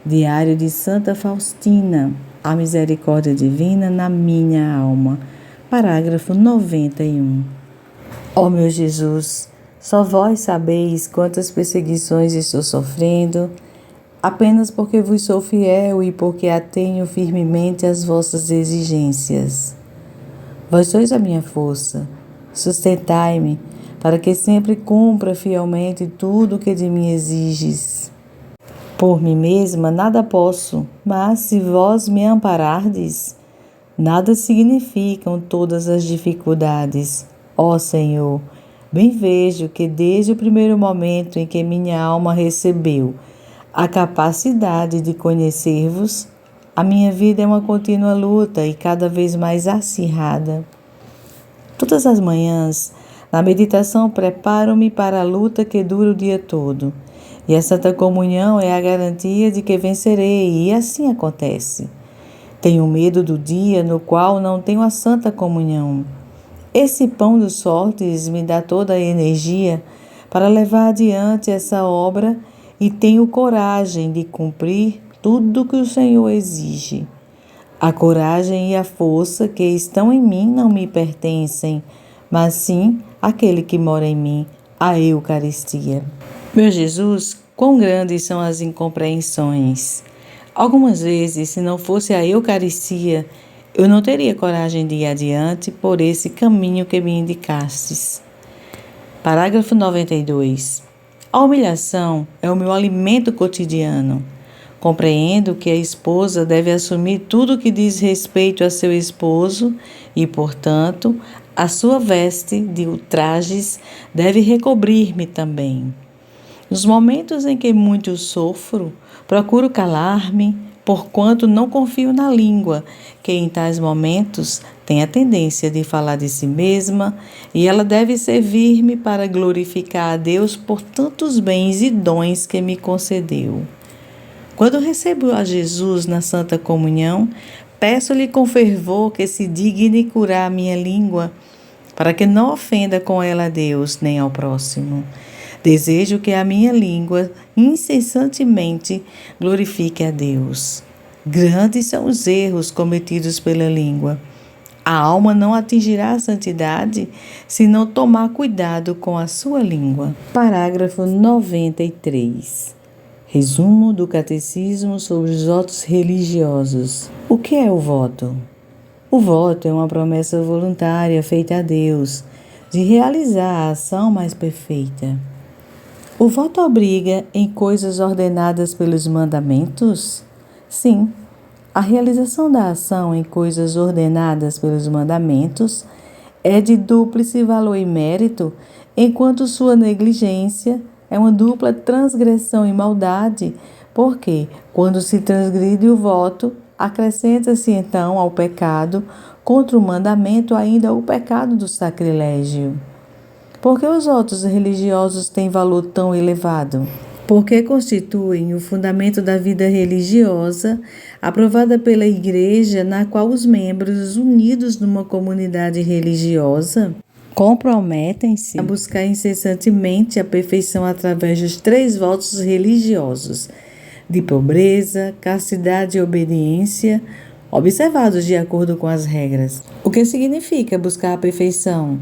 Diário de Santa Faustina, a misericórdia divina na minha alma. Parágrafo 91. Ó meu Jesus, só vós sabeis quantas perseguições estou sofrendo, apenas porque vos sou fiel e porque atenho firmemente às vossas exigências. Vós sois a minha força, sustentai-me, para que sempre cumpra fielmente tudo o que de mim exiges. Por mim mesma nada posso, mas se vós me amparardes, nada significam todas as dificuldades. Ó Senhor, bem vejo que desde o primeiro momento em que minha alma recebeu a capacidade de conhecer-vos, a minha vida é uma contínua luta e cada vez mais acirrada. Todas as manhãs, na meditação, preparo-me para a luta que dura o dia todo. E a Santa Comunhão é a garantia de que vencerei, e assim acontece. Tenho medo do dia no qual não tenho a Santa Comunhão. Esse pão dos fortes me dá toda a energia para levar adiante essa obra e tenho coragem de cumprir tudo que o Senhor exige. A coragem e a força que estão em mim não me pertencem, mas sim àquele que mora em mim, a Eucaristia. Meu Jesus, quão grandes são as incompreensões! Algumas vezes, se não fosse a Eucaristia, eu não teria coragem de ir adiante por esse caminho que me indicastes. Parágrafo 92. A humilhação é o meu alimento cotidiano. Compreendo que a esposa deve assumir tudo que diz respeito a seu esposo e, portanto, a sua veste de ultrajes deve recobrir-me também. Nos momentos em que muito sofro, procuro calar-me, porquanto não confio na língua, que em tais momentos tem a tendência de falar de si mesma, e ela deve servir-me para glorificar a Deus por tantos bens e dons que me concedeu. Quando recebo a Jesus na Santa Comunhão, peço-lhe com fervor que se digne curar a minha língua, para que não ofenda com ela a Deus nem ao próximo. Desejo que a minha língua incessantemente glorifique a Deus. Grandes são os erros cometidos pela língua. A alma não atingirá a santidade se não tomar cuidado com a sua língua. Parágrafo 93. Resumo do Catecismo sobre os votos religiosos. O que é o voto? O voto é uma promessa voluntária feita a Deus de realizar a ação mais perfeita. O voto obriga em coisas ordenadas pelos mandamentos? Sim, a realização da ação em coisas ordenadas pelos mandamentos é de dúplice valor e mérito, enquanto sua negligência é uma dupla transgressão e maldade, porque, quando se transgride o voto, acrescenta-se então ao pecado contra o mandamento ainda o pecado do sacrilégio. Por que os votos religiosos têm valor tão elevado? Porque constituem o fundamento da vida religiosa aprovada pela Igreja, na qual os membros, unidos numa comunidade religiosa, comprometem-se a buscar incessantemente a perfeição através dos 3 votos religiosos, de pobreza, castidade e obediência, observados de acordo com as regras. O que significa buscar a perfeição?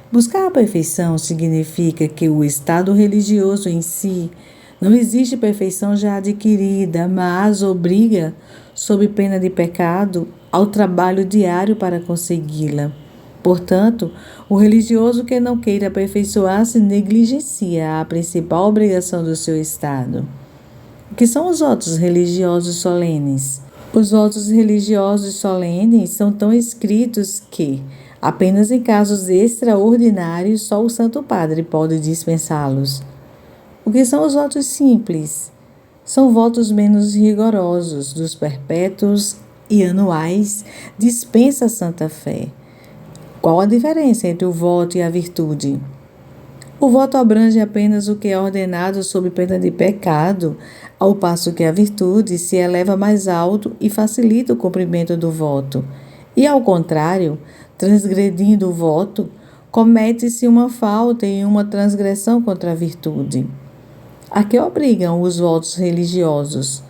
Buscar a perfeição significa que o estado religioso em si não existe perfeição já adquirida, mas obriga, sob pena de pecado, ao trabalho diário para consegui-la. Portanto, o religioso que não queira aperfeiçoar-se negligencia a principal obrigação do seu estado. O que são os votos religiosos solenes? Os votos religiosos solenes são tão escritos que, apenas em casos extraordinários, só o Santo Padre pode dispensá-los. O que são os votos simples? São votos menos rigorosos, dos perpétuos e anuais, dispensa a Santa Fé. Qual a diferença entre o voto e a virtude? O voto abrange apenas o que é ordenado sob pena de pecado, ao passo que a virtude se eleva mais alto e facilita o cumprimento do voto. E, ao contrário, transgredindo o voto, comete-se uma falta e uma transgressão contra a virtude. A que obrigam os votos religiosos?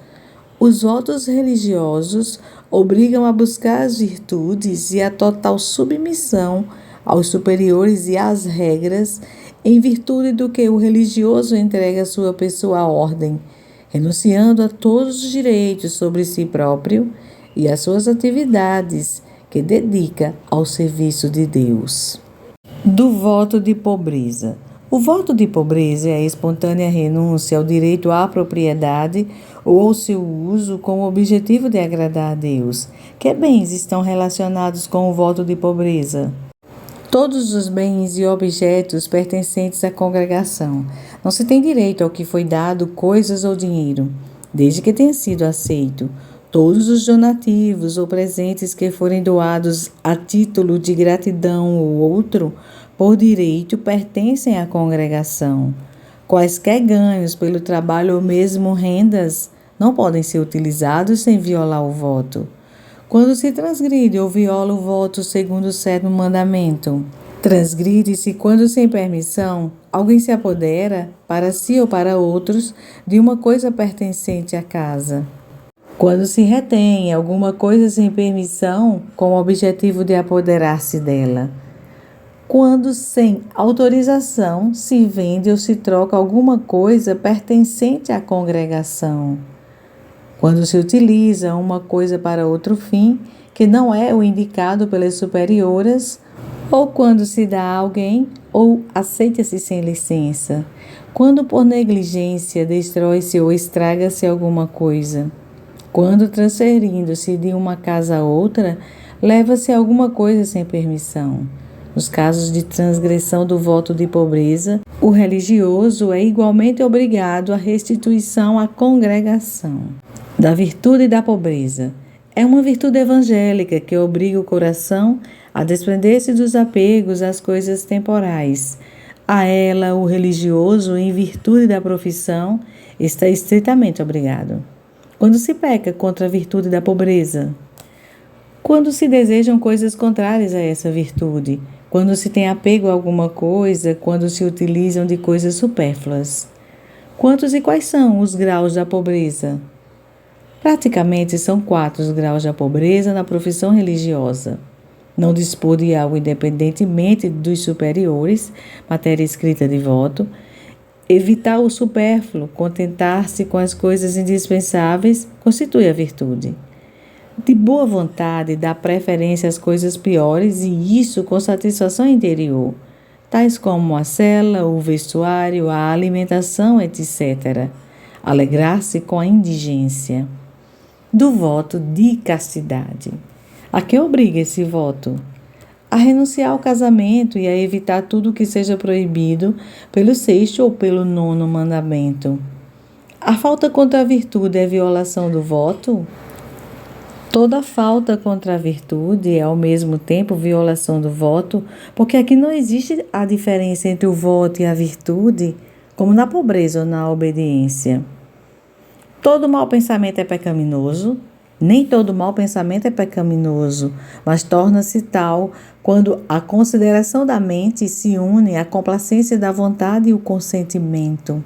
Os votos religiosos obrigam a buscar as virtudes e a total submissão aos superiores e às regras, em virtude do que o religioso entrega sua pessoa à ordem, renunciando a todos os direitos sobre si próprio e às suas atividades que dedica ao serviço de Deus. Do voto de pobreza. O voto de pobreza é a espontânea renúncia ao direito à propriedade ou ao seu uso com o objetivo de agradar a Deus. Que bens estão relacionados com o voto de pobreza? Todos os bens e objetos pertencentes à congregação. Não se tem direito ao que foi dado, coisas ou dinheiro, desde que tenha sido aceito. Todos os donativos ou presentes que forem doados a título de gratidão ou outro, por direito, pertencem à congregação. Quaisquer ganhos pelo trabalho ou mesmo rendas não podem ser utilizados sem violar o voto. Quando se transgride ou viola o voto segundo o 7º mandamento, transgride-se quando, sem permissão, alguém se apodera, para si ou para outros, de uma coisa pertencente à casa. Quando se retém alguma coisa sem permissão, com o objetivo de apoderar-se dela. Quando, sem autorização, se vende ou se troca alguma coisa pertencente à congregação. Quando se utiliza uma coisa para outro fim, que não é o indicado pelas superioras, ou quando se dá a alguém ou aceita-se sem licença. Quando, por negligência, destrói-se ou estraga-se alguma coisa. Quando, transferindo-se de uma casa a outra, leva-se alguma coisa sem permissão. Nos casos de transgressão do voto de pobreza, o religioso é igualmente obrigado à restituição à congregação. Da virtude da pobreza. É uma virtude evangélica que obriga o coração a desprender-se dos apegos às coisas temporais. A ela, o religioso, em virtude da profissão, está estritamente obrigado. Quando se peca contra a virtude da pobreza. Quando se desejam coisas contrárias a essa virtude. Quando se tem apego a alguma coisa, quando se utilizam de coisas supérfluas. Quantos e quais são os graus da pobreza? Praticamente são 4 os graus da pobreza na profissão religiosa. Não dispor de algo independentemente dos superiores, matéria escrita de voto. Evitar o supérfluo, contentar-se com as coisas indispensáveis, constitui a virtude. De boa vontade, dá preferência às coisas piores e isso com satisfação interior, tais como a cela, o vestuário, a alimentação, etc. Alegrar-se com a indigência. Do voto de castidade. A que obriga esse voto? A renunciar ao casamento e a evitar tudo que seja proibido pelo 6º ou pelo 9º mandamento. A falta contra a virtude é violação do voto? Toda falta contra a virtude é ao mesmo tempo violação do voto, porque aqui não existe a diferença entre o voto e a virtude, como na pobreza ou na obediência. Todo mau pensamento é pecaminoso? Nem todo mau pensamento é pecaminoso, mas torna-se tal quando a consideração da mente se une à complacência da vontade e o consentimento.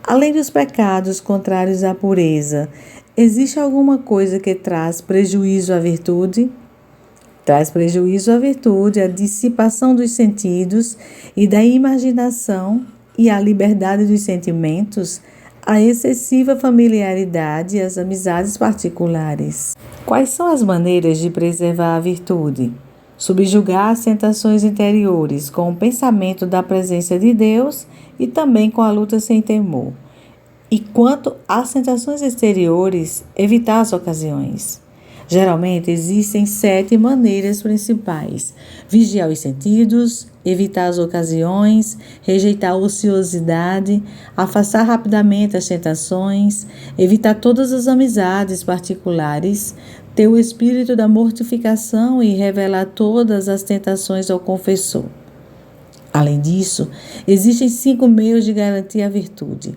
Além dos pecados contrários à pureza, existe alguma coisa que traz prejuízo à virtude? Traz prejuízo à virtude a dissipação dos sentidos e da imaginação e a liberdade dos sentimentos, a excessiva familiaridade e as amizades particulares. Quais são as maneiras de preservar a virtude? Subjugar as tentações interiores com o pensamento da presença de Deus e também com a luta sem temor. E quanto às tentações exteriores, evitar as ocasiões. Geralmente existem 7 maneiras principais: vigiar os sentidos, evitar as ocasiões, rejeitar a ociosidade, afastar rapidamente as tentações, evitar todas as amizades particulares, ter o espírito da mortificação e revelar todas as tentações ao confessor. Além disso, existem 5 meios de garantir a virtude: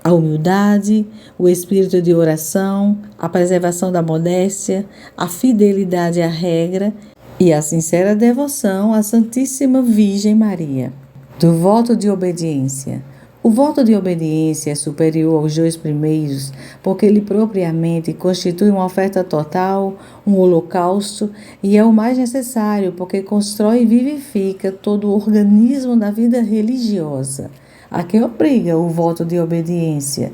a humildade, o espírito de oração, a preservação da modéstia, a fidelidade à regra e a sincera devoção à Santíssima Virgem Maria. Do voto de obediência. O voto de obediência é superior aos dois primeiros, porque ele propriamente constitui uma oferta total, um holocausto, e é o mais necessário, porque constrói e vivifica todo o organismo da vida religiosa, a que obriga o voto de obediência.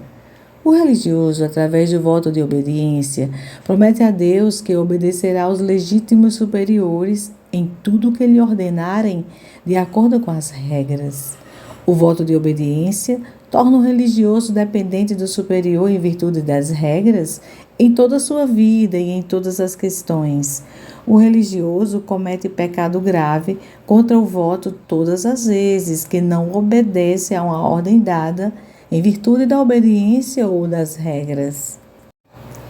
O religioso, através do voto de obediência, promete a Deus que obedecerá aos legítimos superiores em tudo que lhe ordenarem, de acordo com as regras. O voto de obediência torna o religioso dependente do superior em virtude das regras em toda a sua vida e em todas as questões. O religioso comete pecado grave contra o voto todas as vezes que não obedece a uma ordem dada em virtude da obediência ou das regras.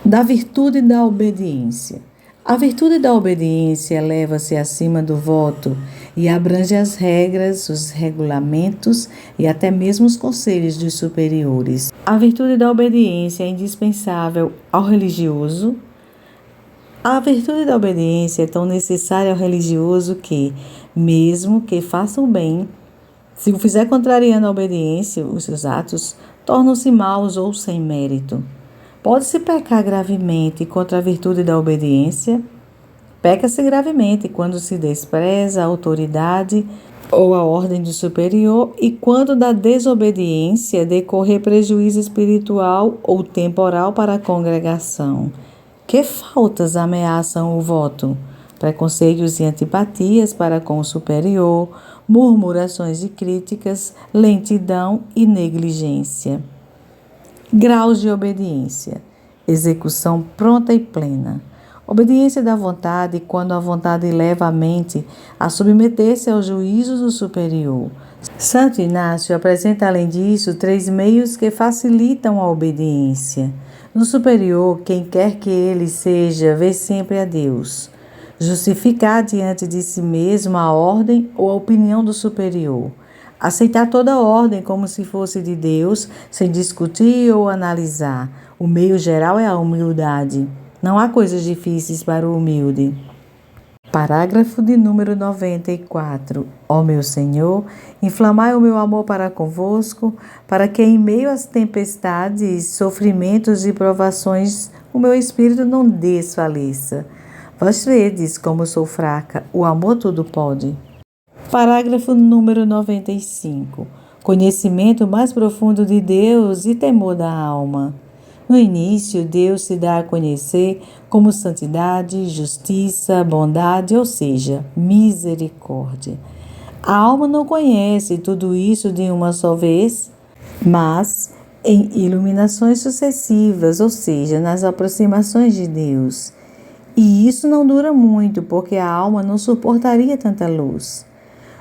Da virtude da obediência. A virtude da obediência eleva-se acima do voto e abrange as regras, os regulamentos e até mesmo os conselhos dos superiores. A virtude da obediência é indispensável ao religioso. A virtude da obediência é tão necessária ao religioso que, mesmo que faça o bem, se o fizer contrariando a obediência, os seus atos tornam-se maus ou sem mérito. Pode-se pecar gravemente contra a virtude da obediência? Peca-se gravemente quando se despreza a autoridade ou a ordem do superior e quando da desobediência decorrer prejuízo espiritual ou temporal para a congregação. Que faltas ameaçam o voto? Preconceitos e antipatias para com o superior, murmurações e críticas, lentidão e negligência. Graus de obediência. Execução pronta e plena. Obediência da vontade quando a vontade leva a mente a submeter-se aos juízos do superior. Santo Inácio apresenta, além disso, 3 meios que facilitam a obediência. No superior, quem quer que ele seja, vê sempre a Deus. Justificar diante de si mesmo a ordem ou a opinião do superior. Aceitar toda ordem como se fosse de Deus, sem discutir ou analisar. O meio geral é a humildade. Não há coisas difíceis para o humilde. Parágrafo de número 94. Ó meu Senhor, inflamai o meu amor para convosco, para que em meio às tempestades, sofrimentos e provações, o meu espírito não desfaleça. Vós vedes como sou fraca, o amor tudo pode. Parágrafo número 95. Conhecimento mais profundo de Deus e temor da alma. No início, Deus se dá a conhecer como santidade, justiça, bondade, ou seja, misericórdia. A alma não conhece tudo isso de uma só vez, mas em iluminações sucessivas, ou seja, nas aproximações de Deus. E isso não dura muito, porque a alma não suportaria tanta luz.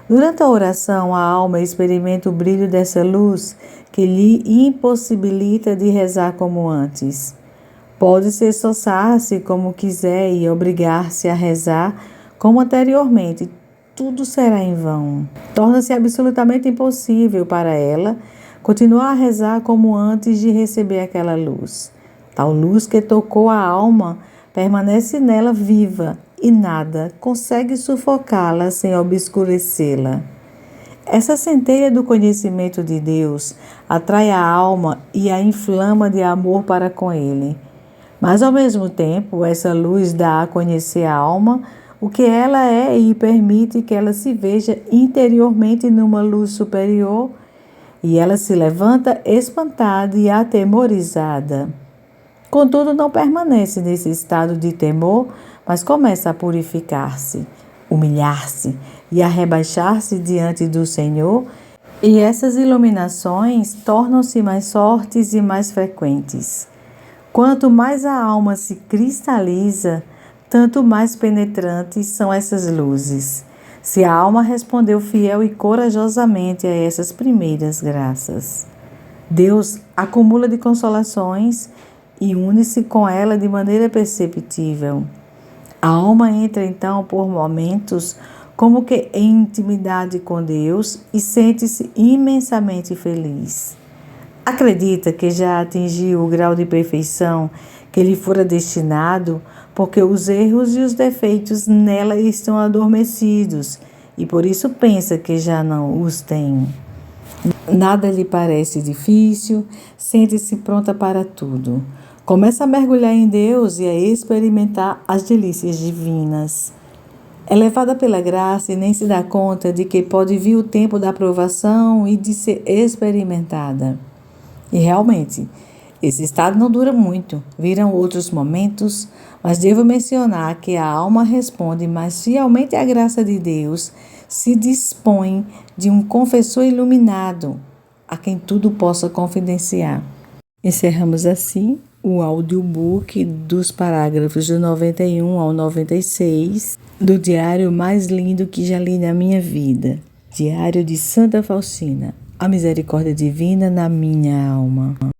Durante a oração, a alma experimenta o brilho dessa luz que lhe impossibilita de rezar como antes. Pode-se esforçar-se como quiser e obrigar-se a rezar como anteriormente. Tudo será em vão. Torna-se absolutamente impossível para ela continuar a rezar como antes de receber aquela luz. Tal luz que tocou a alma permanece nela viva e nada consegue sufocá-la sem obscurecê-la. Essa centelha do conhecimento de Deus atrai a alma e a inflama de amor para com Ele. Mas, ao mesmo tempo, essa luz dá a conhecer a alma o que ela é e permite que ela se veja interiormente numa luz superior e ela se levanta espantada e atemorizada. Contudo, não permanece nesse estado de temor, mas começa a purificar-se, humilhar-se e a rebaixar-se diante do Senhor, e essas iluminações tornam-se mais fortes e mais frequentes. Quanto mais a alma se cristaliza, tanto mais penetrantes são essas luzes. Se a alma respondeu fiel e corajosamente a essas primeiras graças, Deus acumula de consolações e une-se com ela de maneira perceptível. A alma entra então por momentos como que em intimidade com Deus e sente-se imensamente feliz. Acredita que já atingiu o grau de perfeição que lhe fora destinado, porque os erros e os defeitos nela estão adormecidos e por isso pensa que já não os tem. Nada lhe parece difícil, sente-se pronta para tudo. Começa a mergulhar em Deus e a experimentar as delícias divinas. É levada pela graça e nem se dá conta de que pode vir o tempo da aprovação e de ser experimentada. E realmente, esse estado não dura muito, virão outros momentos, mas devo mencionar que a alma responde mais fielmente à graça de Deus se dispõe de um confessor iluminado, a quem tudo possa confidenciar. Encerramos assim o audiobook dos parágrafos do 91 ao 96 do diário mais lindo que já li na minha vida, Diário de Santa Faustina, a misericórdia divina na minha alma.